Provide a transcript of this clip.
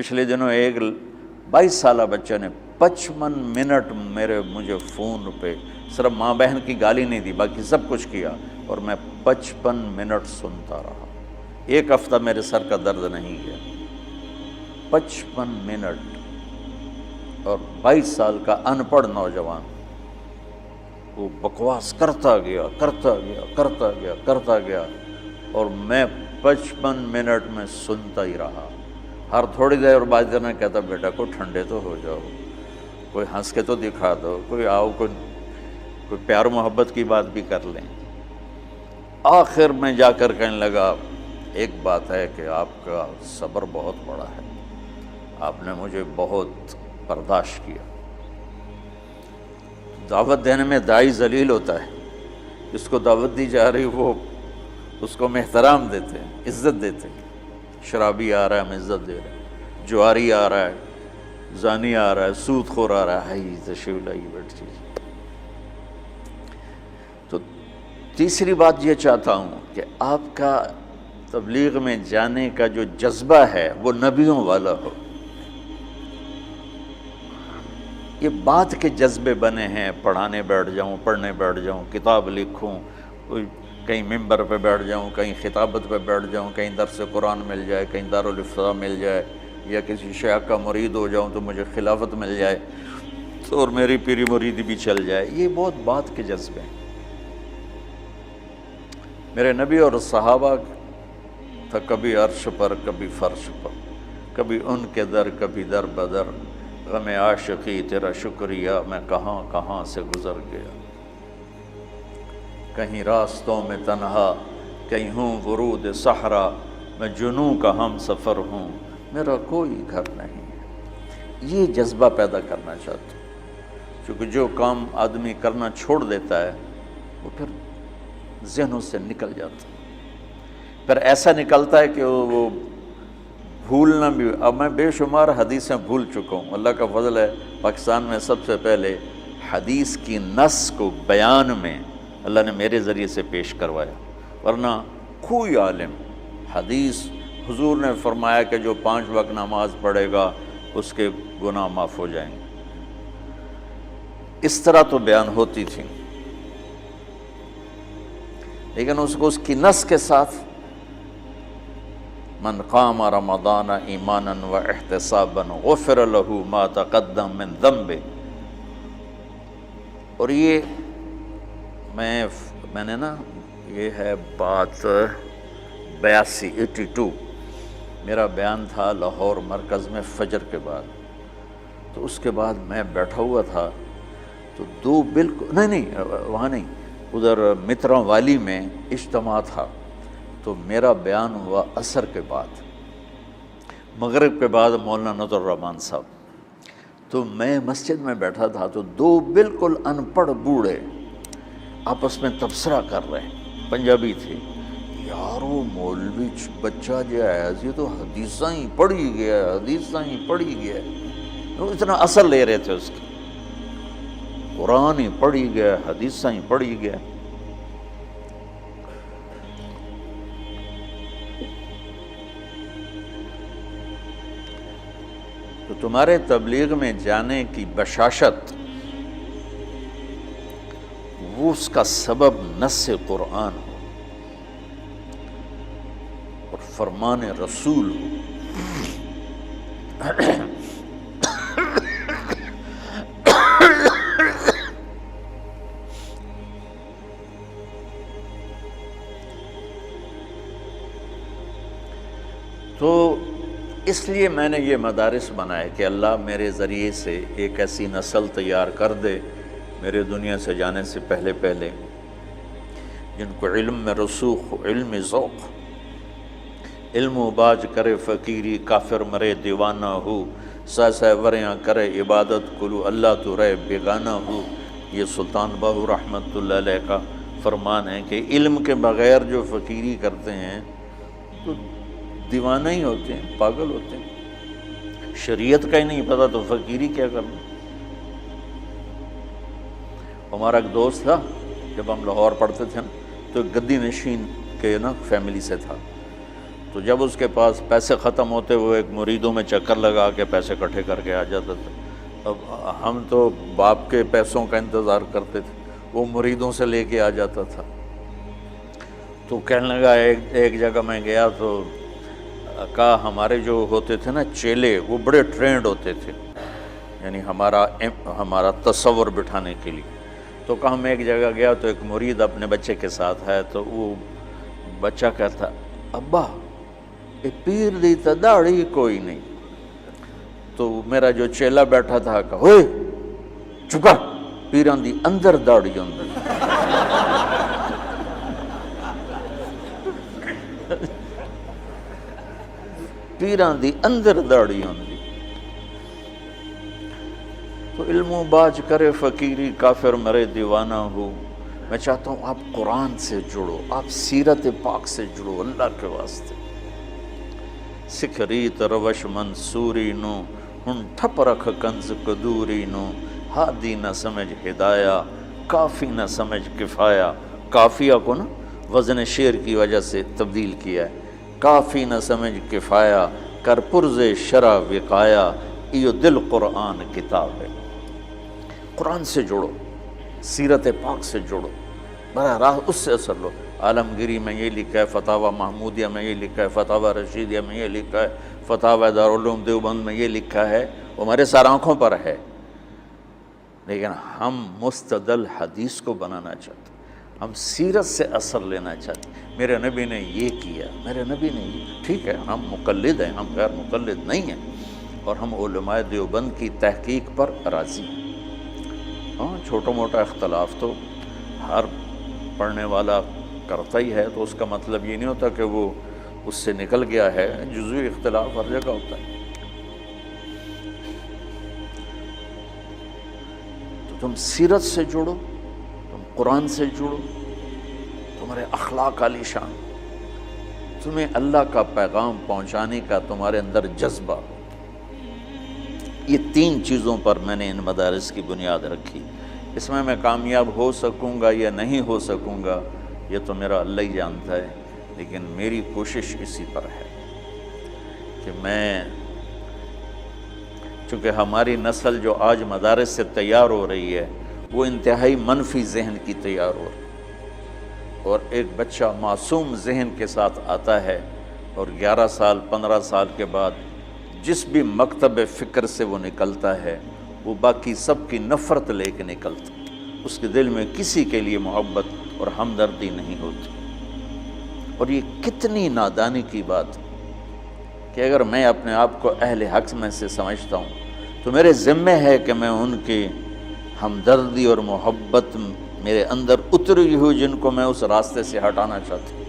پچھلے دنوں ایک 22 سالہ بچہ نے 55 منٹ مجھے فون پہ صرف ماں بہن کی گالی نہیں دی، باقی سب کچھ کیا، اور میں 55 منٹ سنتا رہا۔ ایک ہفتہ میرے سر کا درد نہیں گیا۔ 55 منٹ، اور 22 سال کا ان پڑھ نوجوان وہ بکواس کرتا گیا اور میں 55 منٹ میں سنتا ہی رہا۔ ہر تھوڑی دیر بعد میں کہتا بیٹا کو ٹھنڈے تو ہو جاؤ، کوئی ہنس کے تو دکھا دو، کوئی آؤ، کوئی پیار محبت کی بات بھی کر لیں۔ آخر میں جا کر کہنے لگا ایک بات ہے کہ آپ کا صبر بہت بڑا ہے، آپ نے مجھے بہت برداشت کیا۔ دعوت دینے میں داعی ذلیل ہوتا ہے، جس کو دعوت دی جا رہی وہ اس کو ہم احترام دیتے ہیں، عزت دیتے ہیں۔ شرابی آ رہا ہے ہم عزت دے رہے ہیں، جواری آ رہا ہے، زانی آ رہا ہے، سود خور آ رہا ہے، تشریف لائیے بیٹھ چیز۔ تو تیسری بات یہ چاہتا ہوں کہ آپ کا تبلیغ میں جانے کا جو جذبہ ہے وہ نبیوں والا ہو۔ یہ بات کے جذبے بنے ہیں، پڑھانے بیٹھ جاؤں، پڑھنے بیٹھ جاؤں، کتاب لکھوں، کوئی کہیں ممبر پہ بیٹھ جاؤں، کہیں خطابت پہ بیٹھ جاؤں، کہیں درس قرآن مل جائے، کہیں دارالافتاء مل جائے، یا کسی شیخ کا مرید ہو جاؤں تو مجھے خلافت مل جائے اور میری پیری مریدی بھی چل جائے۔ یہ بہت بات کے جذبے ہیں۔ میرے نبی اور صحابہ تھا کبھی عرش پر کبھی فرش پر، کبھی ان کے در کبھی در بدر، غم عاشقی تیرا شکریہ میں کہاں کہاں سے گزر گیا۔ کہیں راستوں میں تنہا، کہیں ہوں ورود صحرا، میں جنوں کا ہم سفر ہوں، میرا کوئی گھر نہیں ہے۔ یہ جذبہ پیدا کرنا چاہتا ہوں، کیونکہ جو کام آدمی کرنا چھوڑ دیتا ہے وہ پھر ذہنوں سے نکل جاتا ہے، پھر ایسا نکلتا ہے کہ وہ بھولنا بھی۔ اب میں بے شمار حدیثیں بھول چکا ہوں، اللہ کا فضل ہے پاکستان میں سب سے پہلے حدیث کی نص کو بیان میں اللہ نے میرے ذریعے سے پیش کروایا، ورنہ کوئی عالم حدیث، حضور نے فرمایا کہ جو 5 وقت نماز پڑھے گا اس کے گناہ معاف ہو جائیں گے، اس طرح تو بیان ہوتی تھی، لیکن اس کو اس کی نص کے ساتھ من قام رمضان ایمانا و احتسابا غفر له ما تقدم من ذنبه۔ اور یہ میں نے نا، یہ ہے بات 82 میرا بیان تھا لاہور مرکز میں فجر کے بعد، تو اس کے بعد میں بیٹھا ہوا تھا تو دو بالکل نہیں وہاں نہیں، ادھر مترا والی میں اجتماع تھا، تو میرا بیان ہوا عصر کے بعد، مغرب کے بعد مولانا نظر الرحمان صاحب، تو میں مسجد میں بیٹھا تھا تو دو بالکل ان پڑھ بوڑھے آپس میں تبصرہ کر رہے ہیں، پنجابی تھے، یار وہ مولوی بچہ جو ہے یہ تو حدیثاں ہی پڑھی گیا، حدیثاں ہی پڑھی گیا، وہ اتنا اثر لے رہے تھے اس کا، قرآن ہی پڑھی گیا، حدیثاں ہی پڑھی گیا۔ تو تمہارے تبلیغ میں جانے کی بشاشت، وہ اس کا سبب نص قرآن ہو اور فرمان رسول ہو۔ تو اس لیے میں نے یہ مدارس بنائے کہ اللہ میرے ذریعے سے ایک ایسی نسل تیار کر دے میرے دنیا سے جانے سے پہلے جن کو علم میں رسوخ، علم ذوق، علم و باج کرے فقیری، کافر مرے دیوانہ ہو، سہ وریاں کرے عبادت کلو اللہ تو رہے بیگانہ ہو۔ یہ سلطان باہو رحمۃ اللہ علیہ کا فرمان ہے کہ علم کے بغیر جو فقیری کرتے ہیں تو دیوانہ ہی ہوتے ہیں، پاگل ہوتے ہیں، شریعت کا ہی نہیں پتہ تو فقیری کیا کرنا۔ ہمارا ایک دوست تھا، جب ہم لاہور پڑھتے تھے تو گدی نشین کے نا فیملی سے تھا، تو جب اس کے پاس پیسے ختم ہوتے وہ ایک مریدوں میں چکر لگا کے پیسے اکٹھے کر کے آ جاتا تھا۔ اب ہم تو باپ کے پیسوں کا انتظار کرتے تھے، وہ مریدوں سے لے کے آ جاتا تھا۔ تو کہنے لگا ایک جگہ میں گیا تو کہا ہمارے جو ہوتے تھے نا چیلے، وہ بڑے ٹرینڈ ہوتے تھے، یعنی ہمارا تصور بٹھانے کے لیے۔ تو کہا میں ایک جگہ گیا تو ایک مرید اپنے بچے کے ساتھ ہے، تو وہ بچہ کہتا ابا یہ پیر دی تا داڑھی کوئی نہیں۔ تو میرا جو چیلا بیٹھا تھا کہا ہوئے چکا، پیران دی اندر داڑھی ہوندی۔ پیران دی اندر داڑھی ہوندی۔ تو علم و باج کرے فقیری، کافر مرے دیوانہ ہو۔ میں چاہتا ہوں آپ قرآن سے جڑو، آپ سیرت پاک سے جڑو اللہ کے واسطے۔ سکھ ریت روش منصوری نو، ہن ٹھپ رکھ کنز قدوری نو، ہادی نہ سمجھ ہدایہ، کافی نہ سمجھ کفایہ۔ کافیہ کو نا وزن شعر کی وجہ سے تبدیل کیا ہے، کافی نہ سمجھ کفایہ، کر پرز شرع وقایا، ایو دل قرآن کتاب ہے۔ قرآن سے جڑو، سیرت پاک سے جڑو، براہ راست اس سے اثر لو۔ عالمگیری میں یہ لکھا ہے، فتاوی محمودیہ میں یہ لکھا ہے، فتاوی رشیدیہ میں یہ لکھا ہے، فتاوی دارالعلوم دیوبند میں یہ لکھا ہے، وہ ہمارے سر آنکھوں پر ہے، لیکن ہم مستدل حدیث کو بنانا چاہتے ہیں، ہم سیرت سے اثر لینا چاہتے ہیں۔ میرے نبی نے یہ کیا، میرے نبی نے یہ، ٹھیک ہے ہم مقلد ہیں، ہم غیر مقلد نہیں ہیں، اور ہم علماء دیوبند کی تحقیق پر راضی ہیں۔ ہاں چھوٹا موٹا اختلاف تو ہر پڑھنے والا کرتا ہی ہے، تو اس کا مطلب یہ نہیں ہوتا کہ وہ اس سے نکل گیا ہے، جزوی اختلاف ہر جگہ ہوتا ہے۔ تو تم سیرت سے جڑو، تم قرآن سے جڑو، تمہارے اخلاق عالی شان، تمہیں اللہ کا پیغام پہنچانے کا تمہارے اندر جذبہ ہو۔ یہ تین چیزوں پر میں نے ان مدارس کی بنیاد رکھی۔ اس میں کامیاب ہو سکوں گا یا نہیں ہو سکوں گا یہ تو میرا اللہ ہی جانتا ہے، لیکن میری کوشش اسی پر ہے کہ میں، چونکہ ہماری نسل جو آج مدارس سے تیار ہو رہی ہے وہ انتہائی منفی ذہن کی تیار ہو رہی ہے، اور ایک بچہ معصوم ذہن کے ساتھ آتا ہے اور 11 سال 15 سال کے بعد جس بھی مکتب فکر سے وہ نکلتا ہے وہ باقی سب کی نفرت لے کے نکلتا، اس کے دل میں کسی کے لیے محبت اور ہمدردی نہیں ہوتی۔ اور یہ کتنی نادانی کی بات کہ اگر میں اپنے آپ کو اہل حق میں سے سمجھتا ہوں تو میرے ذمہ ہے کہ میں ان کی ہمدردی اور محبت میرے اندر اتری ہوئی جن کو میں اس راستے سے ہٹانا چاہتا ہوں،